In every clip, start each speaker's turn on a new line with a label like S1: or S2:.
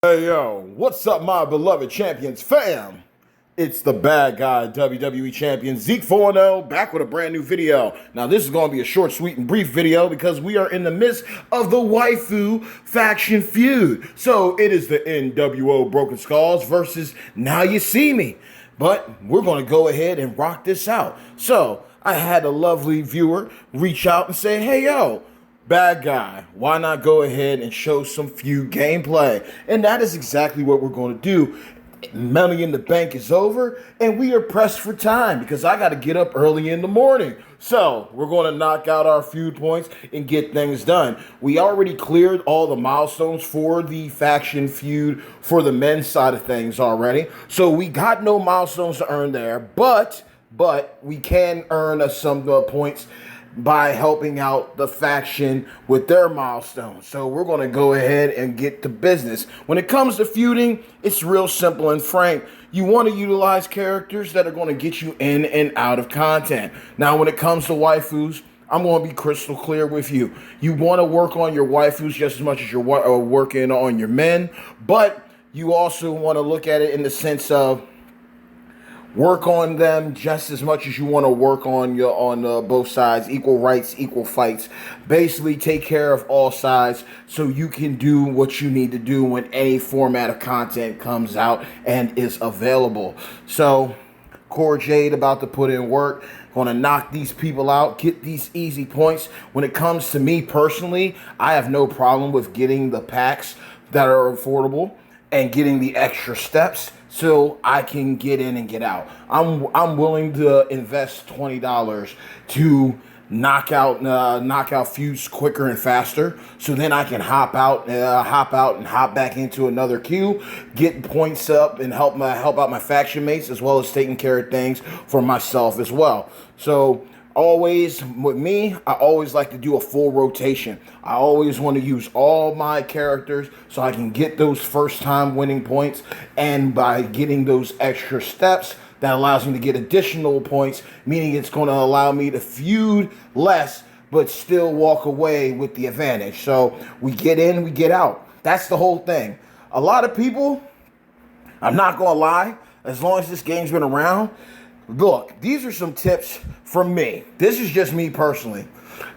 S1: Hey yo, what's up my beloved champions fam? It's the bad guy WWE champion Zeke 4-0 back with a brand new video. Now this is going to be a short, sweet, and brief video because we are in the midst of the Waifu faction feud. So it is the NWO Broken Skulls versus Now You See Me. But we're going to go ahead and rock this out. So I had a lovely viewer reach out and say, hey yo, bad guy, why not go ahead and show some Feud gameplay? And that is exactly what we're going to do. Money in the Bank is over, and we are pressed for time because I got to get up early in the morning. So we're going to knock out our Feud points and get things done. We already cleared all the milestones for the faction feud for the men's side of things already. So we got no milestones to earn there, but we can earn some points by helping out the faction with their milestones. So we're going to go ahead and get to business. When it comes to feuding, it's real simple and frank. You want to utilize characters that are going to get you in and out of content. Now, when it comes to waifus, I'm going to be crystal clear with you. You want to work on your waifus just as much as you're working on your men, but you also want to look at it in the sense of work on them just as much as you want to work on both sides. Equal rights, equal fights. Basically, take care of all sides so you can do what you need to do when any format of content comes out and is available. So, Core Jade about to put in work. Going to knock these people out, get these easy points. When it comes to me personally, I have no problem with getting the packs that are affordable and getting the extra steps so I can get in and get out. I'm willing to invest $20 to knock out feuds quicker and faster, so then I can hop out and hop back into another queue, get points up, and help out my faction mates, as well as taking care of things for myself as well. So always with me, I always like to do a full rotation. I always want to use all my characters so I can get those first time winning points, and by getting those extra steps, that allows me to get additional points, meaning it's going to allow me to feud less but still walk away with the advantage. So we get in, we get out. That's the whole thing. A lot of people, I'm not going to lie, as long as this game's been around, look, these are some tips from me. This is just me personally.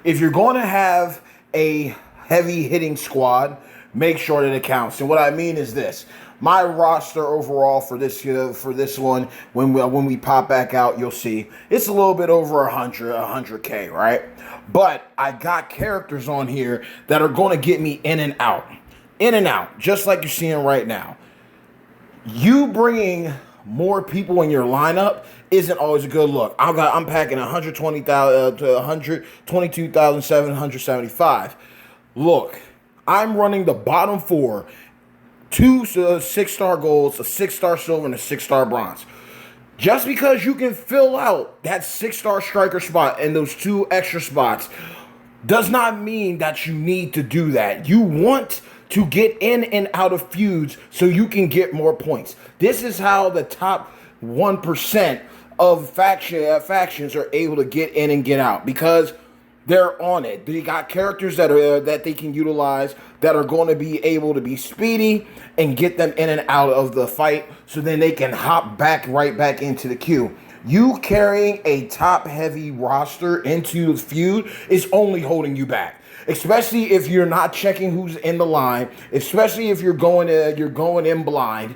S1: If you're going to have a heavy hitting squad, make sure that it counts. And what I mean is this. My roster overall for this one, when we pop back out, you'll see it's a little bit over 100K, right? But I got characters on here that are going to get me in and out, just like you're seeing right now. You bringing more people in your lineup isn't always a good look. I'm packing 120,000 to 122,775. Look, I'm running the bottom four. 2 6-star golds, a 6-star silver, and a 6-star bronze. Just because you can fill out that 6-star striker spot and those 2 extra spots does not mean that you need to do that. You want to get in and out of feuds so you can get more points. This is how the top 1% of factions are able to get in and get out, because they're on it. They got characters that they can utilize that are going to be able to be speedy and get them in and out of the fight, so then they can hop right back into the queue. You carrying a top-heavy roster into the feud is only holding you back, especially if you're not checking who's in the line, especially if you're going in blind.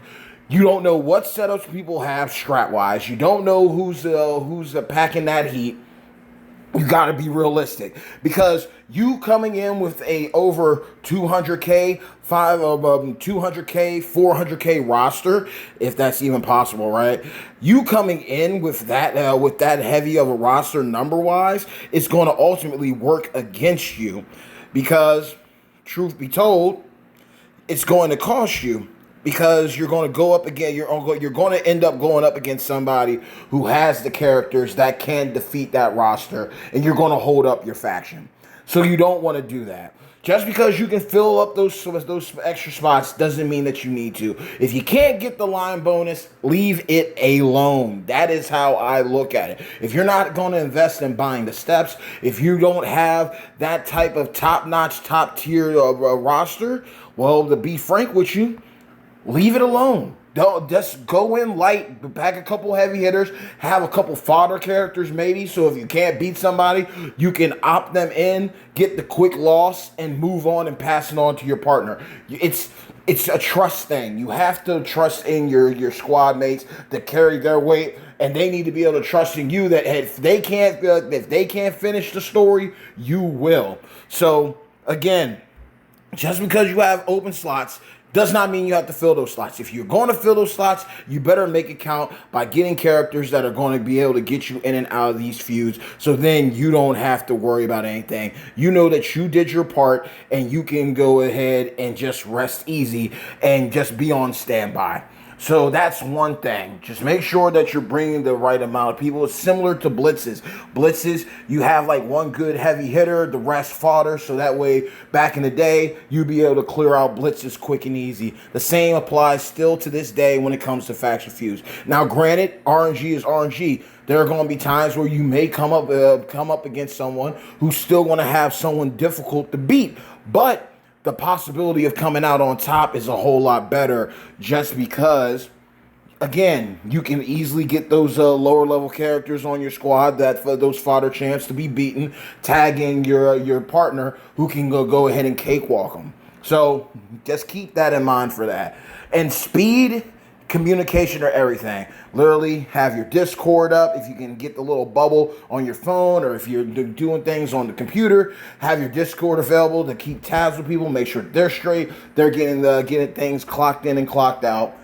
S1: You don't know what setups people have strat-wise. You don't know who's packing that heat. You got to be realistic, because you coming in with a over 200K, 200K, 400K roster, if that's even possible, right? You coming in with that heavy of a roster number-wise, it's going to ultimately work against you, because truth be told, it's going to cost you. Because you're going to go up again, you're going to end up going up against somebody who has the characters that can defeat that roster, and you're going to hold up your faction. So you don't want to do that. Just because you can fill up those extra spots doesn't mean that you need to. If you can't get the line bonus, leave it alone. That is how I look at it. If you're not going to invest in buying the steps, if you don't have that type of top-notch, top-tier roster, well, to be frank with you, leave it alone. Don't just go in light, pack a couple heavy hitters, have a couple fodder characters maybe. So if you can't beat somebody, you can opt them in, get the quick loss, and move on and pass it on to your partner. It's a trust thing. You have to trust in your squad mates to carry their weight, and they need to be able to trust in you that if they can't finish the story, you will. So again, just because you have open slots does not mean you have to fill those slots. If you're going to fill those slots, you better make it count by getting characters that are going to be able to get you in and out of these feuds, so then you don't have to worry about anything. You know that you did your part, and you can go ahead and just rest easy and just be on standby. So that's one thing. Just make sure that you're bringing the right amount of people. It's similar to blitzes. Blitzes, you have like one good heavy hitter, the rest fodder. So that way, back in the day, you'd be able to clear out blitzes quick and easy. The same applies still to this day when it comes to faction feuds. Now, granted, RNG is RNG. There are going to be times where you may come up against someone who's still going to have someone difficult to beat, but the possibility of coming out on top is a whole lot better, just because, again, you can easily get those lower level characters on your squad, that for those fodder champs to be beaten, tagging your partner who can go ahead and cakewalk them. So just keep that in mind for that. And speed, communication are everything. Literally have your Discord up if you can get the little bubble on your phone, or if you're doing things on the computer, have your Discord available to keep tabs with people, make sure they're straight, they're getting things clocked in and clocked out.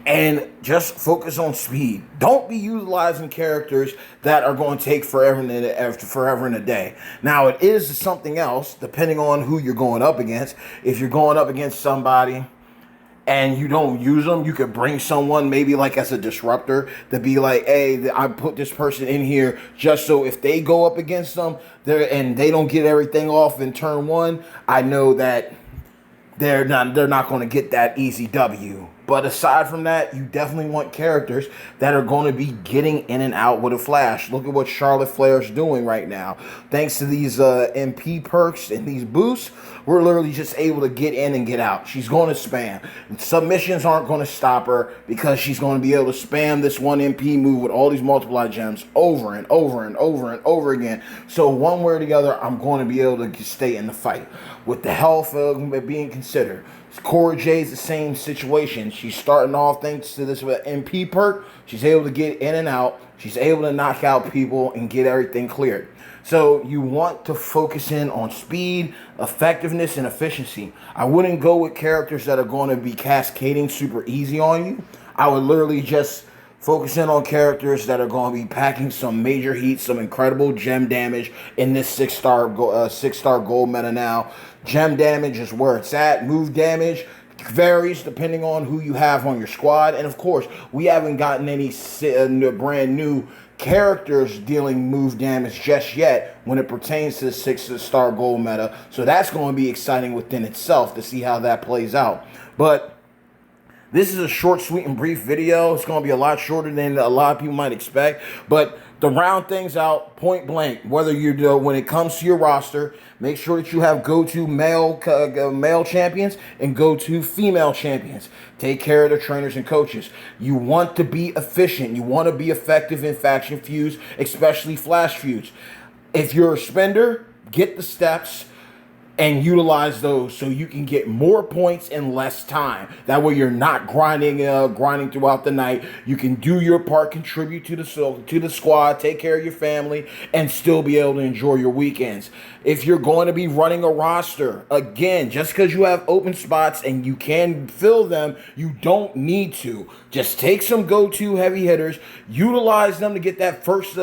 S1: And just focus on speed. Don't be utilizing characters that are going to take forever and a day. Now, it is something else depending on who you're going up against. If you're going up against somebody and you don't use them, you could bring someone maybe like as a disruptor to be like, hey, I put this person in here just so if they go up against them and they don't get everything off in turn one, I know that they're not going to get that easy W. But aside from that, you definitely want characters that are going to be getting in and out with a flash. Look at what Charlotte Flair's doing right now. Thanks to these MP perks and these boosts, we're literally just able to get in and get out. She's going to spam. Submissions aren't going to stop her because she's going to be able to spam this one MP move with all these multiply gems over and over and over and over again. So one way or the other, I'm going to be able to stay in the fight. With the health being considered, Cora Jay's the same situation. She's starting off thanks to this MP perk. She's able to get in and out. She's able to knock out people and get everything cleared. So you want to focus in on speed, effectiveness, and efficiency. I wouldn't go with characters that are going to be cascading super easy on you. I would literally just focus in on characters that are going to be packing some major heat, some incredible gem damage in this six-star gold meta now. Gem damage is where it's at. Move damage varies depending on who you have on your squad. And of course, we haven't gotten any brand new characters dealing move damage just yet when it pertains to the 6-star gold meta. So that's going to be exciting within itself to see how that plays out. But this is a short, sweet, and brief video. It's going to be a lot shorter than a lot of people might expect. But to round things out, point blank, whether you're when it comes to your roster, make sure that you have go-to male champions and go-to female champions. Take care of the trainers and coaches. You want to be efficient. You want to be effective in faction feuds, especially flash feuds. If you're a spender, get the steps and utilize those so you can get more points in less time. That way you're not grinding throughout the night. You can do your part, contribute to the squad, take care of your family, and still be able to enjoy your weekends. If you're going to be running a roster, again, just because you have open spots and you can fill them, you don't need to. Just take some go-to heavy hitters, utilize them to get that first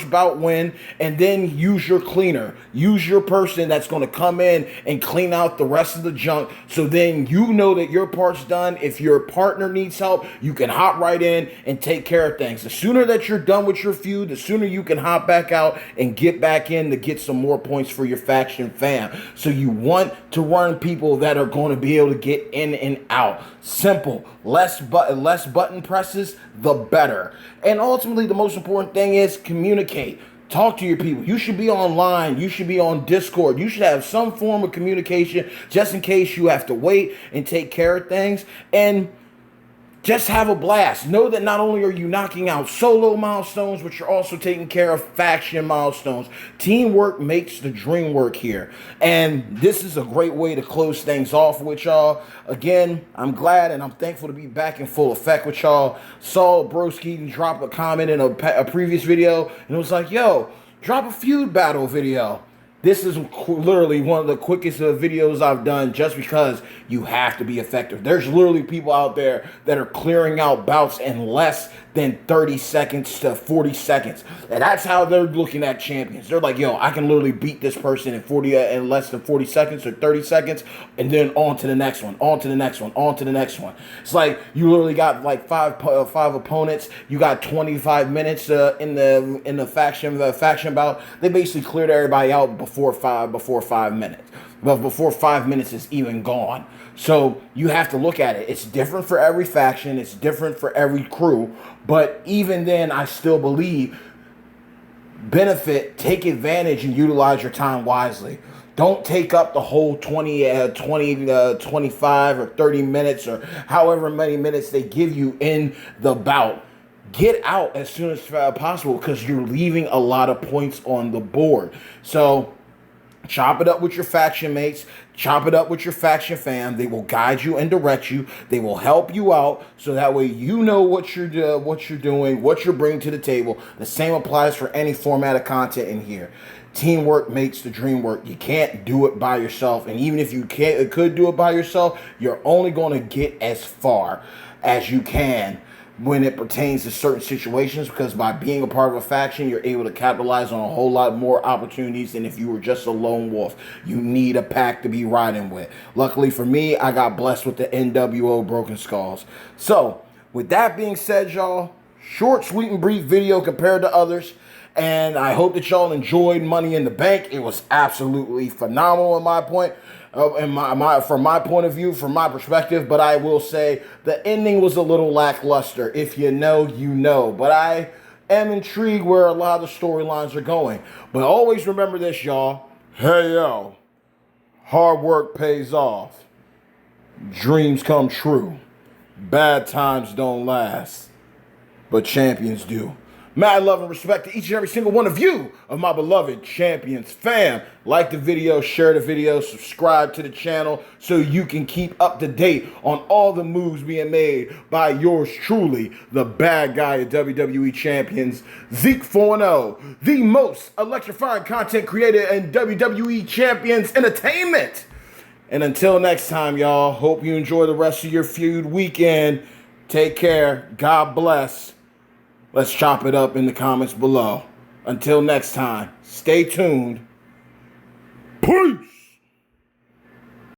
S1: bout win, and then use your cleaner. Use your person that's going to come in and clean out the rest of the junk, so then you know that your part's done. If your partner needs help, you can hop right in and take care of things. The sooner that you're done with your feud, the sooner you can hop back out and get back in to get some more points for your faction fam. So you want to run people that are going to be able to get in and out. Simple. Less button presses, the better. And ultimately, the most important thing is communicate. Talk to your people. You should be online. You should be on Discord. You should have some form of communication just in case you have to wait and take care of things. And just have a blast. Know that not only are you knocking out solo milestones, but you're also taking care of faction milestones. Teamwork makes the dream work here. And this is a great way to close things off with y'all. Again, I'm glad and I'm thankful to be back in full effect with y'all. Saw Broski drop a comment in a previous video, and it was like, yo, drop a feud battle video. This is literally one of the quickest videos I've done just because you have to be effective. There's literally people out there that are clearing out bouts in less than 30 seconds to 40 seconds. And that's how they're looking at champions. They're like, yo, I can literally beat this person in less than 40 seconds or 30 seconds, and then on to the next one, on to the next one, on to the next one. It's like you literally got like five opponents. You got 25 minutes in the faction bout. They basically cleared everybody out before 5 minutes. But before 5 minutes is even gone. So you have to look at it. It's different for every faction. It's different for every crew. But even then, I still believe take advantage and utilize your time wisely. Don't take up the whole 25 or 30 minutes or however many minutes they give you in the bout. Get out as soon as possible because you're leaving a lot of points on the board. So chop it up with your faction mates. Chop it up with your faction fam. They will guide you and direct you. They will help you out so that way you know what you're doing, what you're bringing to the table. The same applies for any format of content in here. Teamwork makes the dream work. You can't do it by yourself. And even if you could do it by yourself, you're only going to get as far as you can when it pertains to certain situations, because by being a part of a faction, you're able to capitalize on a whole lot more opportunities than if you were just a lone wolf. You need a pack to be riding with. Luckily for me, I got blessed with the NWO Broken Skulls. So, with that being said, y'all, short, sweet, and brief video compared to others. And I hope that y'all enjoyed Money in the Bank. It was absolutely phenomenal in my point. From my point of view, from my perspective, but I will say the ending was a little lackluster. If you know, you know. But I am intrigued where a lot of the storylines are going. But always remember this, y'all. Hey, yo. Hard work pays off. Dreams come true. Bad times don't last. But champions do. Mad love and respect to each and every single one of you, of my beloved champions fam. Like the video, share the video, subscribe to the channel so you can keep up to date on all the moves being made by yours truly, the bad guy of WWE Champions, Zeke 4-0, the most electrifying content creator in WWE Champions Entertainment. And until next time, y'all, hope you enjoy the rest of your feud weekend. Take care. God bless. Let's chop it up in the comments below. Until next time, stay tuned. Peace!